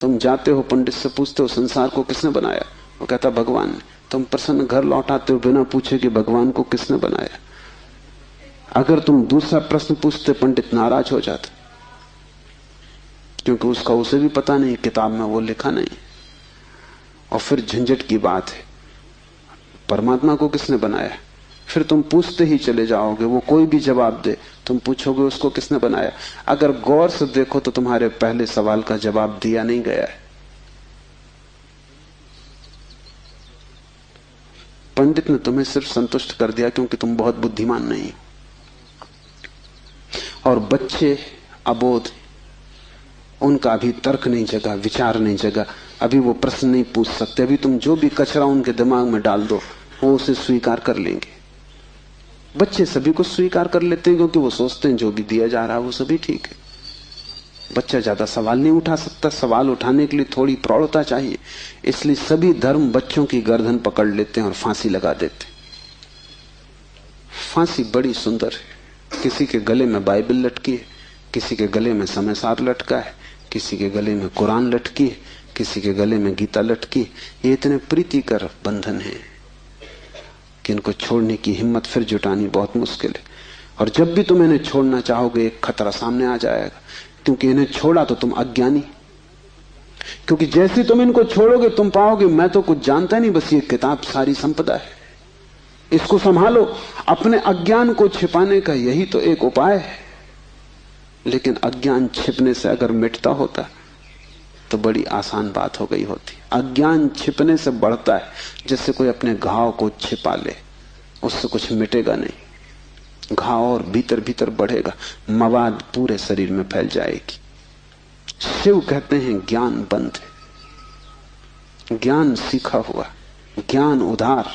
तुम जाते हो पंडित से पूछते हो संसार को किसने बनाया, वो कहता भगवान ने। तुम प्रसन्न घर लौट आते हो बिना पूछे कि भगवान को किसने बनाया। अगर तुम दूसरा प्रश्न पूछते पंडित नाराज हो जाता, क्योंकि उसका उसे भी पता नहीं, किताब में वो लिखा नहीं। और फिर झंझट की बात है, परमात्मा को किसने बनाया। फिर तुम पूछते ही चले जाओगे, वो कोई भी जवाब दे, तुम पूछोगे उसको किसने बनाया। अगर गौर से देखो तो तुम्हारे पहले सवाल का जवाब दिया नहीं गया है। पंडित ने तुम्हें सिर्फ संतुष्ट कर दिया क्योंकि तुम बहुत बुद्धिमान नहीं। और बच्चे अबोध, उनका अभी तर्क नहीं जगा, विचार नहीं जगा, अभी वो प्रश्न नहीं पूछ सकते। अभी तुम जो भी कचरा उनके दिमाग में डाल दो वो उसे स्वीकार कर लेंगे। बच्चे सभी को स्वीकार कर लेते हैं क्योंकि वो सोचते हैं जो भी दिया जा रहा है वो सभी ठीक है। बच्चा ज्यादा सवाल नहीं उठा सकता, सवाल उठाने के लिए थोड़ी प्रौढ़ता चाहिए। इसलिए सभी धर्म बच्चों की गर्दन पकड़ लेते हैं और फांसी लगा देते हैं। फांसी बड़ी सुंदर है। किसी के गले में बाइबल लटकी है, किसी के गले में समयसार लटका है, किसी के गले में कुरान लटकी है, किसी के गले में गीता लटकी। ये इतने प्रीतिकर बंधन है कि इनको छोड़ने की हिम्मत फिर जुटानी बहुत मुश्किल है। और जब भी तुम इन्हें छोड़ना चाहोगे एक खतरा सामने आ जाएगा, क्योंकि इन्हें छोड़ा तो तुम अज्ञानी। क्योंकि जैसे तुम इनको छोड़ोगे तुम पाओगे मैं तो कुछ जानता नहीं, बस ये किताब सारी संपदा है, इसको संभालो। अपने अज्ञान को छिपाने का यही तो एक उपाय है। लेकिन अज्ञान छिपने से अगर मिटता होता तो बड़ी आसान बात हो गई होती। अज्ञान छिपने से बढ़ता है, जैसे कोई अपने घाव को छिपा ले, उससे कुछ मिटेगा नहीं। घाव और भीतर भीतर बढ़ेगा, मवाद पूरे शरीर में फैल जाएगी। शिव कहते हैं ज्ञान बंद है, ज्ञान सीखा हुआ, ज्ञान उधार,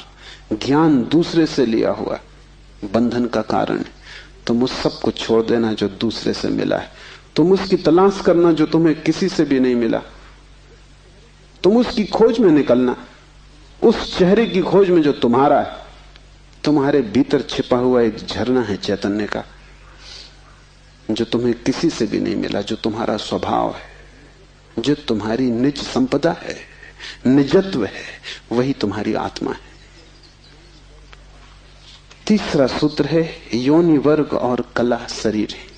ज्ञान दूसरे से लिया हुआ बंधन का कारण है। तुम उस सब को छोड़ देना जो दूसरे से मिला है, तुम उसकी तलाश करना जो तुम्हें किसी से भी नहीं मिला, तुम उसकी खोज में निकलना, उस चेहरे की खोज में जो तुम्हारा है। तुम्हारे भीतर छिपा हुआ एक झरना है चैतन्य का, जो तुम्हें किसी से भी नहीं मिला, जो तुम्हारा स्वभाव है, जो तुम्हारी निज संपदा है, निजत्व है, वही तुम्हारी आत्मा है। तीसरा सूत्र है योनि वर्ग और कला शरीर है।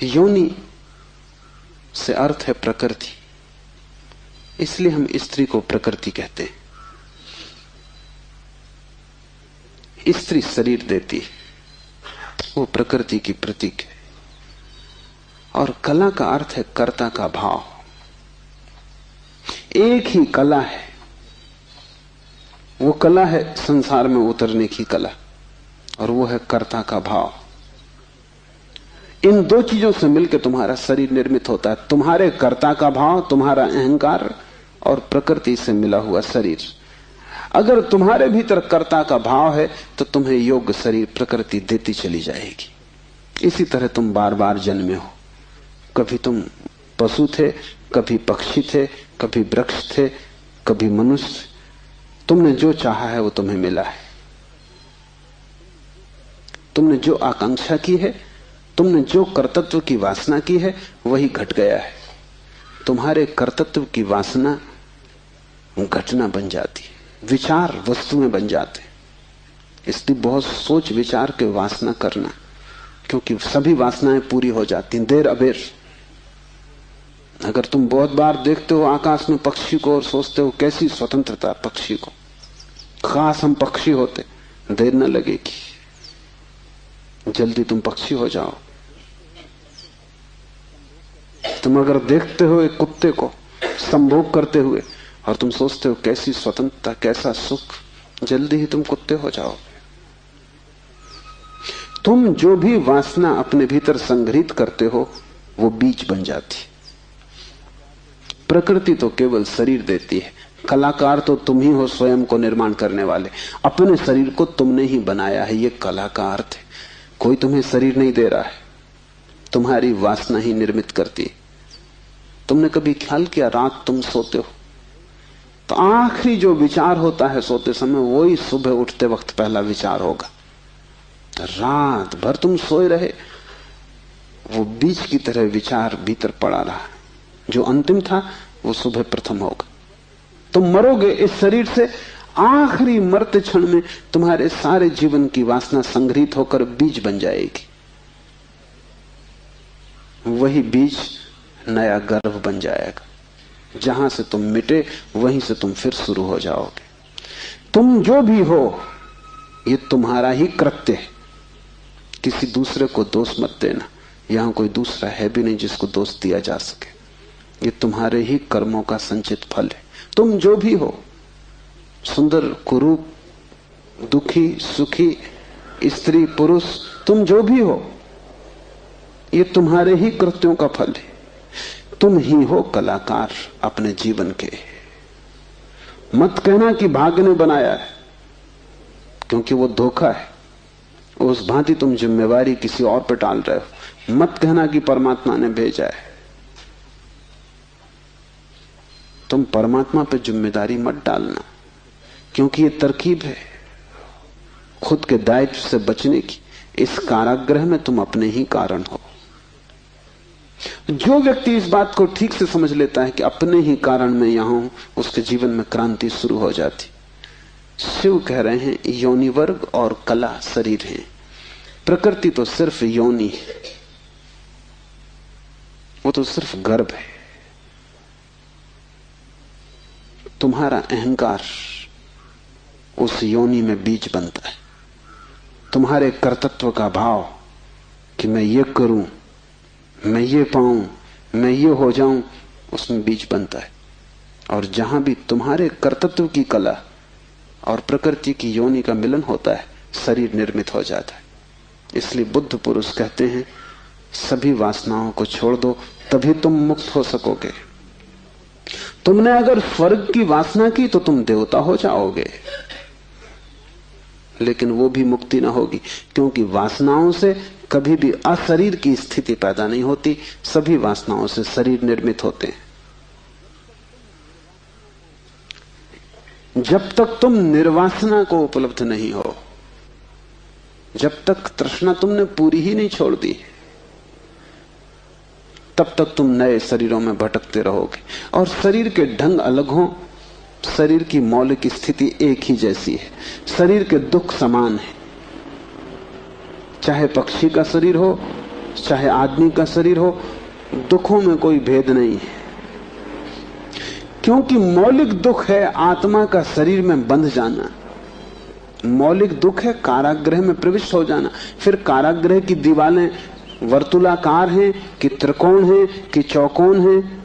योनि से अर्थ है प्रकृति, इसलिए हम स्त्री को प्रकृति कहते हैं। स्त्री शरीर देती है, वो प्रकृति की प्रतीक है। और कला का अर्थ है कर्ता का भाव। एक ही कला है, वो कला है संसार में उतरने की कला, और वो है कर्ता का भाव। इन दो चीजों से मिलकर तुम्हारा शरीर निर्मित होता है। तुम्हारे कर्ता का भाव, तुम्हारा अहंकार, और प्रकृति से मिला हुआ शरीर। अगर तुम्हारे भीतर कर्ता का भाव है तो तुम्हें योग्य शरीर प्रकृति देती चली जाएगी। इसी तरह तुम बार बार जन्मे हो। कभी तुम पशु थे, कभी पक्षी थे, कभी वृक्ष थे, कभी मनुष्य। तुमने जो चाहा है वो तुम्हें मिला है। तुमने जो आकांक्षा की है, तुमने जो कर्तृत्व की वासना की है, वही घट गया है। तुम्हारे कर्तृत्व की वासना घटना बन जाती है, विचार वस्तु में बन जाते। इसलिए बहुत सोच विचार के वासना करना, क्योंकि सभी वासनाएं पूरी हो जाती हैं देर अबेर। अगर तुम बहुत बार देखते हो आकाश में पक्षी को और सोचते हो कैसी स्वतंत्रता पक्षी को, खास हम पक्षी होते, देर न लगेगी, जल्दी तुम पक्षी हो जाओ। तुम अगर देखते हो एक कुत्ते को संभोग करते हुए और तुम सोचते हो कैसी स्वतंत्रता, कैसा सुख, जल्दी ही तुम कुत्ते हो जाओ। तुम जो भी वासना अपने भीतर संग्रहित करते हो वो बीज बन जाती। प्रकृति तो केवल शरीर देती है, कलाकार तो तुम ही हो, स्वयं को निर्माण करने वाले। अपने शरीर को तुमने ही बनाया है, ये कला का अर्थ है। कोई तुम्हें शरीर नहीं दे रहा है, तुम्हारी वासना ही निर्मित करती है। तुमने कभी ख्याल किया रात तुम सोते हो तो आखिरी जो विचार होता है सोते समय, वही सुबह उठते वक्त पहला विचार होगा। रात भर तुम सोए रहे, वो बीज की तरह विचार भीतर पड़ा रहा। जो अंतिम था वो सुबह प्रथम होगा। तुम मरोगे इस शरीर से, आखिरी मरते क्षण में तुम्हारे सारे जीवन की वासना संग्रहित होकर बीज बन जाएगी। वही बीज नया गर्भ बन जाएगा। जहां से तुम मिटे वहीं से तुम फिर शुरू हो जाओगे। तुम जो भी हो ये तुम्हारा ही कृत्य है। किसी दूसरे को दोष मत देना। यहां कोई दूसरा है भी नहीं जिसको दोष दिया जा सके। ये तुम्हारे ही कर्मों का संचित फल है। तुम जो भी हो, सुंदर कुरूप, दुखी सुखी, स्त्री पुरुष, तुम जो भी हो ये तुम्हारे ही कृत्यों का फल है। तुम ही हो कलाकार अपने जीवन के। मत कहना कि भाग्य ने बनाया है, क्योंकि वो धोखा है। उस भांति तुम जिम्मेवारी किसी और पर टाल रहे हो। मत कहना कि परमात्मा ने भेजा है। तुम परमात्मा पे जिम्मेदारी मत डालना, क्योंकि ये तरकीब है खुद के दायित्व से बचने की। इस कारागृह में तुम अपने ही कारण हो। जो व्यक्ति इस बात को ठीक से समझ लेता है कि अपने ही कारण में यहां हूं, उसके जीवन में क्रांति शुरू हो जाती। शिव कह रहे हैं योनि वर्ग और कला शरीर है। प्रकृति तो सिर्फ योनि है, वो तो सिर्फ गर्भ है। तुम्हारा अहंकार उस योनि में बीज बनता है। तुम्हारे कर्तृत्व का भाव कि मैं ये करूं, मैं ये पाऊं, मैं ये हो जाऊं, उसमें बीज बनता है। और जहां भी तुम्हारे कर्तृत्व की कला और प्रकृति की योनि का मिलन होता है, शरीर निर्मित हो जाता है। इसलिए बुद्ध पुरुष कहते हैं सभी वासनाओं को छोड़ दो, तभी तुम मुक्त हो सकोगे। तुमने अगर स्वर्ग की वासना की तो तुम देवता हो जाओगे, लेकिन वो भी मुक्ति ना होगी, क्योंकि वासनाओं से कभी भी अशरीर की स्थिति पैदा नहीं होती। सभी वासनाओं से शरीर निर्मित होते हैं। जब तक तुम निर्वासना को उपलब्ध नहीं हो, जब तक तृष्णा तुमने पूरी ही नहीं छोड़ दी, तब तक तुम नए शरीरों में भटकते रहोगे। और शरीर के ढंग अलग हों, शरीर की मौलिक स्थिति एक ही जैसी है। शरीर के दुख समान है, चाहे पक्षी का शरीर हो चाहे आदमी का शरीर हो, दुखों में कोई भेद नहीं है। क्योंकि मौलिक दुख है आत्मा का शरीर में बंध जाना। मौलिक दुख है कारागृह में प्रविष्ट हो जाना। फिर कारागृह की दीवारें वर्तुलाकार हैं कि त्रिकोण हैं कि चौकोन हैं,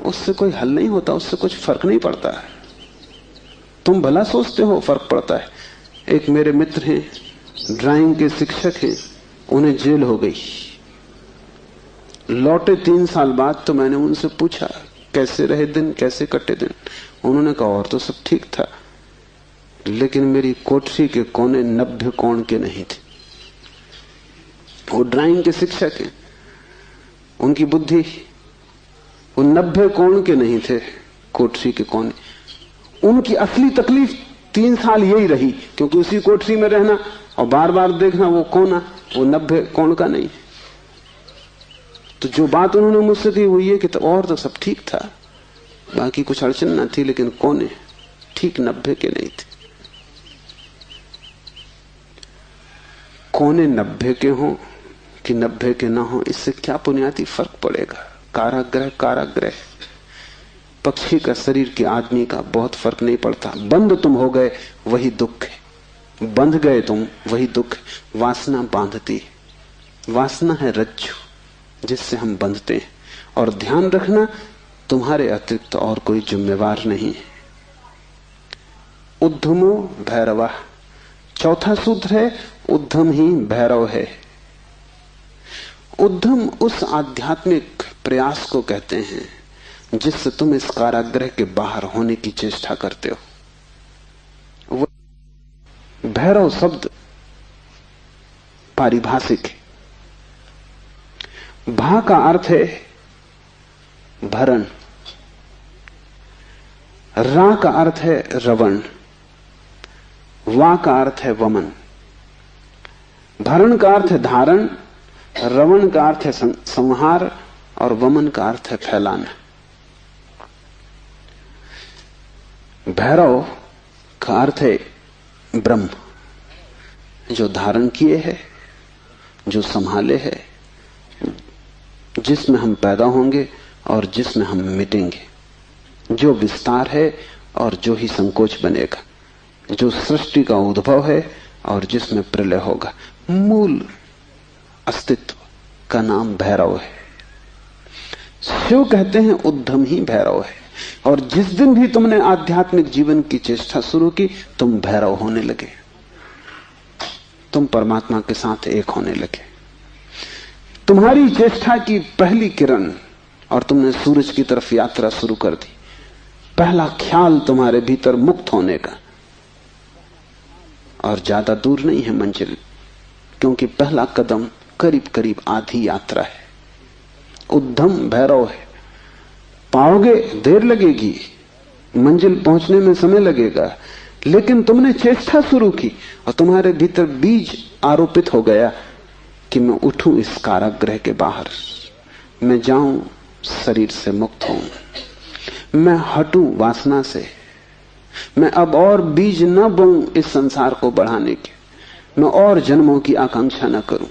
उससे कोई हल नहीं होता, उससे कुछ फर्क नहीं पड़ता है। तुम भला सोचते हो फर्क पड़ता है। एक मेरे मित्र हैं, ड्राइंग के शिक्षक हैं, उन्हें जेल हो गई। लौटे 3 साल बाद तो मैंने उनसे पूछा कैसे रहे दिन, कैसे कटे दिन। उन्होंने कहा और तो सब ठीक था, लेकिन मेरी कोठरी के कोने 90 कोण के नहीं थे। वो ड्राइंग के शिक्षक हैं, उनकी बुद्धि वो 90 कोण के नहीं थे कोठरी के कोने। उनकी असली तकलीफ 3 साल यही रही, क्योंकि उसी कोठरी में रहना और बार बार देखना वो कोना, वो 90 कोण का नहीं। तो जो बात उन्होंने मुझसे की वो ये कि तो और तो सब ठीक था, बाकी कुछ अड़चन ना थी, लेकिन कोने ठीक 90 के नहीं थे। कोने 90 के हों कि 90 के ना हो, इससे क्या बुनियादी फर्क पड़ेगा। कारागृह कारागृह, पक्षी का शरीर के आदमी का बहुत फर्क नहीं पड़ता। बंद तुम हो गए वही दुख है, बंध गए तुम वही दुख है। वासना बांधती है, वासना है रज्जु जिससे हम बंधते हैं। और ध्यान रखना तुम्हारे अतिरिक्त और कोई जिम्मेवार नहीं है। उद्यमो भैरवा, चौथा सूत्र है उद्यम ही भैरव है। उद्यम उस आध्यात्मिक प्रयास को कहते हैं जिससे तुम इस कारागृह के बाहर होने की चेष्टा करते हो। भैरव शब्द पारिभाषिक है। भा का अर्थ है भरण, रा का अर्थ है रवण, वा का अर्थ है वमन। भरण का अर्थ है धारण, रवण का अर्थ है संहार और वमन का अर्थ है फैलाना। भैरव का अर्थ है ब्रह्म, जो धारण किए है, जो संभाले है, जिसमें हम पैदा होंगे और जिसमें हम मिटेंगे, जो विस्तार है और जो ही संकोच बनेगा, जो सृष्टि का उद्भव है और जिसमें प्रलय होगा। मूल अस्तित्व का नाम भैरव है। शिव कहते हैं उद्यम ही भैरव है। और जिस दिन भी तुमने आध्यात्मिक जीवन की चेष्टा शुरू की, तुम भैरव होने लगे, तुम परमात्मा के साथ एक होने लगे। तुम्हारी चेष्टा की पहली किरण और तुमने सूरज की तरफ यात्रा शुरू कर दी। पहला ख्याल तुम्हारे भीतर मुक्त होने का, और ज्यादा दूर नहीं है मंजिल, क्योंकि पहला कदम करीब करीब आधी यात्रा है। उद्यम भैरव है। पाओगे, देर लगेगी, मंजिल पहुंचने में समय लगेगा, लेकिन तुमने चेष्टा शुरू की और तुम्हारे भीतर बीज आरोपित हो गया कि मैं उठूं इस कारागृह के बाहर, मैं जाऊं शरीर से मुक्त हूं, मैं हटूं वासना से, मैं अब और बीज न बोऊं इस संसार को बढ़ाने के, मैं और जन्मों की आकांक्षा न करूं।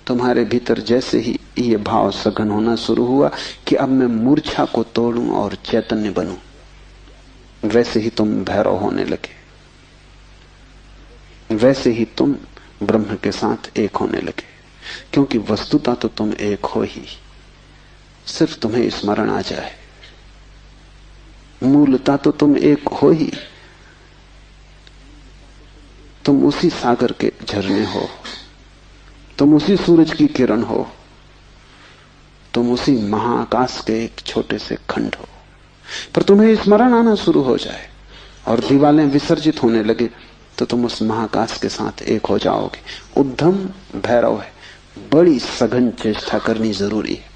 तुम्हारे भीतर जैसे ही ये भाव सघन होना शुरू हुआ कि अब मैं मूर्छा को तोड़ूं और चैतन्य बनूं, वैसे ही तुम भैरव होने लगे, वैसे ही तुम ब्रह्म के साथ एक होने लगे। क्योंकि वस्तुतः तो तुम एक हो ही, सिर्फ तुम्हें स्मरण आ जाए। मूलतः तो तुम एक हो ही, तुम उसी सागर के झरने हो, तुम उसी सूरज की किरण हो, तुम उसी महाआकाश के एक छोटे से खंड हो। पर तुम्हें स्मरण आना शुरू हो जाए और दीवारें विसर्जित होने लगे तो तुम उस महाआकाश के साथ एक हो जाओगे। उद्यम भैरव है। बड़ी सघन चेष्टा करनी जरूरी है,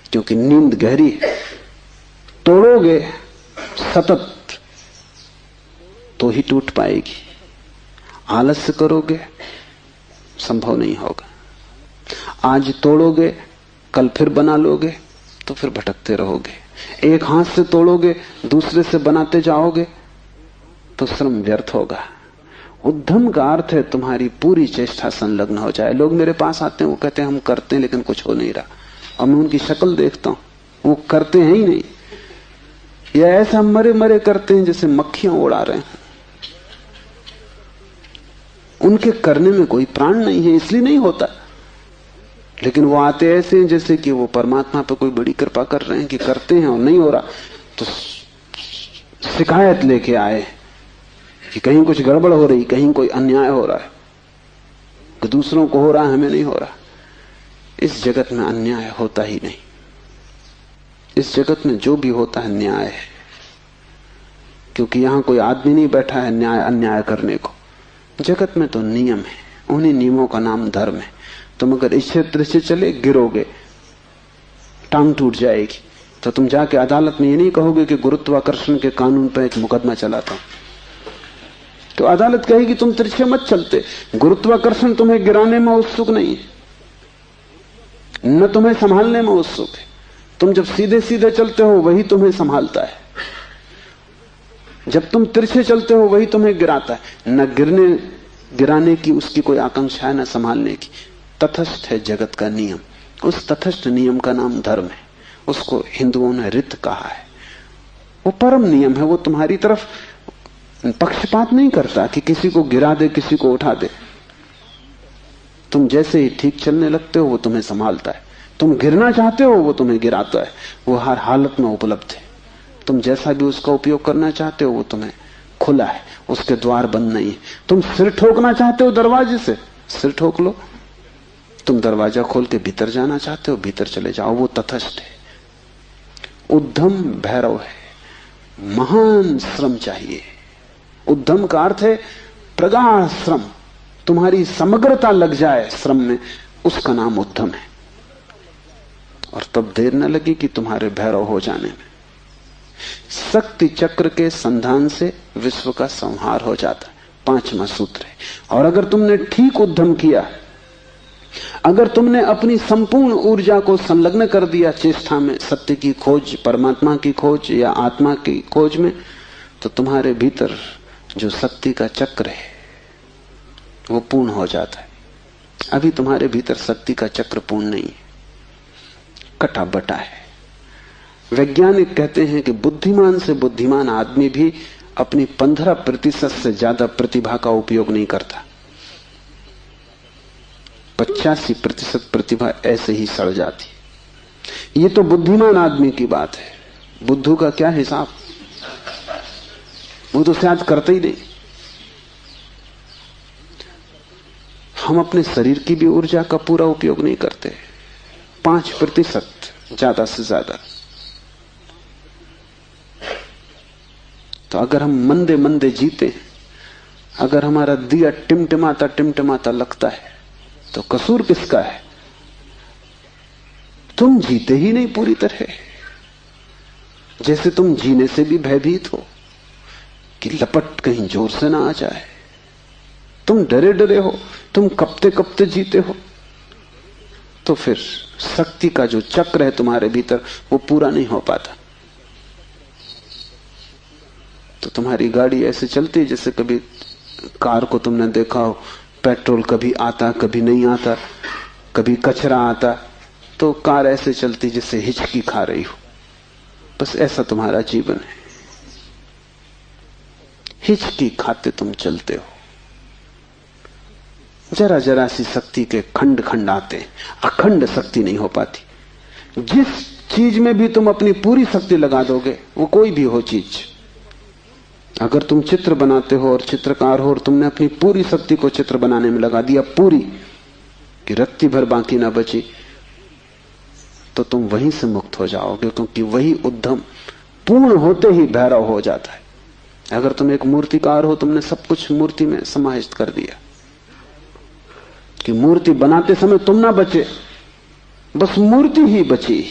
क्योंकि नींद गहरी है। तोड़ोगे सतत तो ही टूट पाएगी, आलस्य करोगे संभव नहीं होगा। आज तोड़ोगे, कल फिर बना लोगे तो फिर भटकते रहोगे। एक हाथ से तोड़ोगे, दूसरे से बनाते जाओगे तो श्रम व्यर्थ होगा। उद्यम का अर्थ है तुम्हारी पूरी चेष्टा संलग्न हो जाए। लोग मेरे पास आते हैं, वो कहते हैं हम करते हैं लेकिन कुछ हो नहीं रहा, और मैं उनकी शक्ल देखता हूं, वो करते हैं ही नहीं, या ऐसा मरे मरे करते हैं जैसे मक्खियां उड़ा रहे हैं। उनके करने में कोई प्राण नहीं है, इसलिए नहीं होता। लेकिन वो आते ऐसे हैं जैसे कि वो परमात्मा पे कोई बड़ी कृपा कर रहे हैं कि करते हैं और नहीं हो रहा, तो शिकायत लेके आए कि कहीं कुछ गड़बड़ हो रही, कहीं कोई अन्याय हो रहा है, कि दूसरों को हो रहा है, हमें नहीं हो रहा। इस जगत में अन्याय होता ही नहीं। इस जगत में जो भी होता है न्याय है, क्योंकि यहां कोई आदमी नहीं बैठा है न्याय अन्याय करने को। जगत में तो नियम है, उन्हीं नियमों का नाम धर्म है। तुम अगर इस क्षेत्र से चले, गिरोगे, टांग टूट जाएगी, तो तुम जाके अदालत में ये नहीं कहोगे कि गुरुत्वाकर्षण के कानून पर एक मुकदमा चलाता हूं, तो अदालत कहेगी तुम तिरछे मत चलते। गुरुत्वाकर्षण तुम्हें गिराने में उत्सुक नहीं है, न तुम्हें संभालने में उत्सुक है। तुम जब सीधे सीधे चलते हो वही तुम्हें संभालता है, जब तुम तिरछे चलते हो वही तुम्हें गिराता है। न गिराने की उसकी कोई आकांक्षा है, न संभालने की। तटस्थ है जगत का नियम। उस तटस्थ नियम का नाम धर्म है। उसको हिंदुओं ने रित कहा है। वो परम नियम है। वो तुम्हारी तरफ पक्षपात नहीं करता कि किसी को गिरा दे, किसी को उठा दे। तुम जैसे ही ठीक चलने लगते हो वो तुम्हें संभालता है। तुम गिरना चाहते हो वो तुम्हें गिराता है। वो हर हालत में उपलब्ध है। तुम जैसा भी उसका उपयोग करना चाहते हो वो तुम्हें खुला है, उसके द्वार बंद नहीं है। तुम सिर ठोकना चाहते हो दरवाजे से, सिर ठोक लो। तुम दरवाजा खोल के भीतर जाना चाहते हो, भीतर चले जाओ। वो तटस्थ है। उद्यम भैरव है। महान श्रम चाहिए। उद्यम का अर्थ है प्रगाढ़ श्रम। तुम्हारी समग्रता लग जाए श्रम में, उसका नाम उद्यम है। और तब देर न लगी कि तुम्हारे भैरव हो जाने में। शक्ति चक्र के संधान से विश्व का संहार हो जाता है। 5वां सूत्र है। और अगर तुमने ठीक उद्यम किया, अगर तुमने अपनी संपूर्ण ऊर्जा को संलग्न कर दिया चेष्टा में, सत्य की खोज, परमात्मा की खोज या आत्मा की खोज में, तो तुम्हारे भीतर जो शक्ति का चक्र है वो पूर्ण हो जाता है। अभी तुम्हारे भीतर शक्ति का चक्र पूर्ण नहीं है, कटा बटा है। वैज्ञानिक कहते हैं कि बुद्धिमान से बुद्धिमान आदमी भी अपनी 15% से ज्यादा प्रतिभा का उपयोग नहीं करता। 85% प्रतिभा ऐसे ही सड़ जाती। ये तो बुद्धिमान आदमी की बात है, बुद्धू का क्या हिसाब, वो तो शायद करते ही नहीं। हम अपने शरीर की भी ऊर्जा का पूरा उपयोग नहीं करते, 5% ज्यादा से ज्यादा। तो अगर हम मंदे मंदे जीते, अगर हमारा दिया टिमटिमाता टिमटिमाता लगता है, तो कसूर किसका है? तुम जीते ही नहीं पूरी तरह। जैसे तुम जीने से भी भयभीत हो कि लपट कहीं जोर से ना आ जाए, तुम डरे डरे हो, तुम कपते कपते जीते हो, तो फिर शक्ति का जो चक्र है तुम्हारे भीतर वो पूरा नहीं हो पाता। तो तुम्हारी गाड़ी ऐसे चलती जैसे कभी कार को तुमने देखा हो, पेट्रोल कभी आता कभी नहीं आता, कभी कचरा आता, तो कार ऐसे चलती जैसे हिचकी खा रही हो। बस ऐसा तुम्हारा जीवन है, हिचकी खाते तुम चलते हो। जरा जरा सी शक्ति के खंड खंड आते, अखंड शक्ति नहीं हो पाती। जिस चीज में भी तुम अपनी पूरी शक्ति लगा दोगे, वो कोई भी हो चीज, अगर तुम चित्र बनाते हो और चित्रकार हो और तुमने अपनी पूरी शक्ति को चित्र बनाने में लगा दिया, पूरी कि रत्ती भर बाकी ना बची, तो तुम वहीं से मुक्त हो जाओगे, क्योंकि वही उद्यम पूर्ण होते ही भैरव हो जाता है। अगर तुम एक मूर्तिकार हो, तुमने सब कुछ मूर्ति में समाहित कर दिया कि मूर्ति बनाते समय तुम ना बचे, बस मूर्ति ही बची,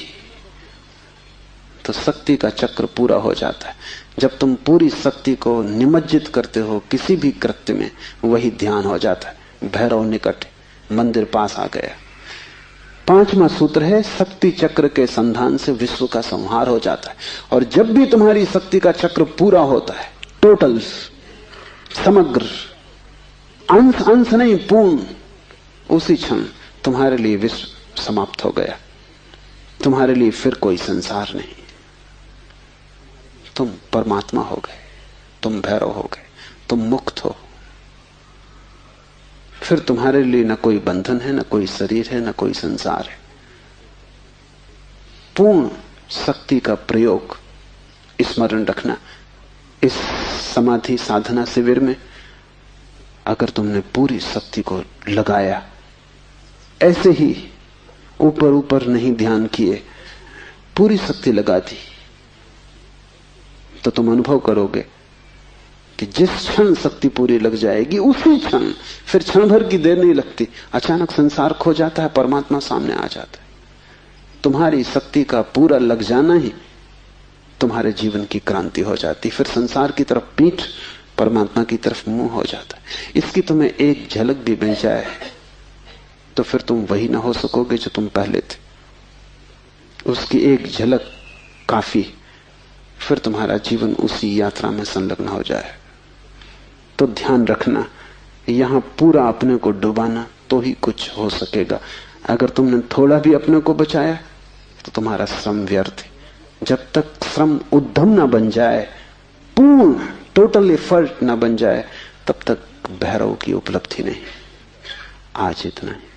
तो शक्ति का चक्र पूरा हो जाता है। जब तुम पूरी शक्ति को निमज्जित करते हो किसी भी कृत्य में, वही ध्यान हो जाता है। भैरव निकट, मंदिर पास आ गया। 5वां सूत्र है, शक्ति चक्र के संधान से विश्व का संहार हो जाता है। और जब भी तुम्हारी शक्ति का चक्र पूरा होता है, टोटल, समग्र, अंश अंश नहीं, पूर्ण, उसी क्षण तुम्हारे लिए विश्व समाप्त हो गया। तुम्हारे लिए फिर कोई संसार नहीं, तुम परमात्मा हो गए, तुम भैरव हो गए, तुम मुक्त हो। फिर तुम्हारे लिए न कोई बंधन है, न कोई शरीर है, न कोई संसार है। पूर्ण शक्ति का प्रयोग स्मरण रखना। इस समाधि साधना शिविर में अगर तुमने पूरी शक्ति को लगाया, ऐसे ही ऊपर ऊपर नहीं ध्यान किए, पूरी शक्ति लगा दी, तो तुम अनुभव करोगे कि जिस क्षण शक्ति पूरी लग जाएगी, उसी क्षण, फिर क्षण भर की देर नहीं लगती, अचानक संसार खो जाता है, परमात्मा सामने आ जाता है। तुम्हारी शक्ति का पूरा लग जाना ही तुम्हारे जीवन की क्रांति हो जाती। फिर संसार की तरफ पीठ, परमात्मा की तरफ मुंह हो जाता है। इसकी तुम्हें एक झलक भी मिल जाए तो फिर तुम वही ना हो सकोगे जो तुम पहले थे। उसकी एक झलक काफी, फिर तुम्हारा जीवन उसी यात्रा में संलग्न हो जाए। तो ध्यान रखना, यहां पूरा अपने को डुबाना तो ही कुछ हो सकेगा। अगर तुमने थोड़ा भी अपने को बचाया तो तुम्हारा श्रम व्यर्थ है। जब तक श्रम उद्यम ना बन जाए, पूर्ण टोटल एफर्ट ना बन जाए, तब तक भैरव की उपलब्धि नहीं। आज इतना ही।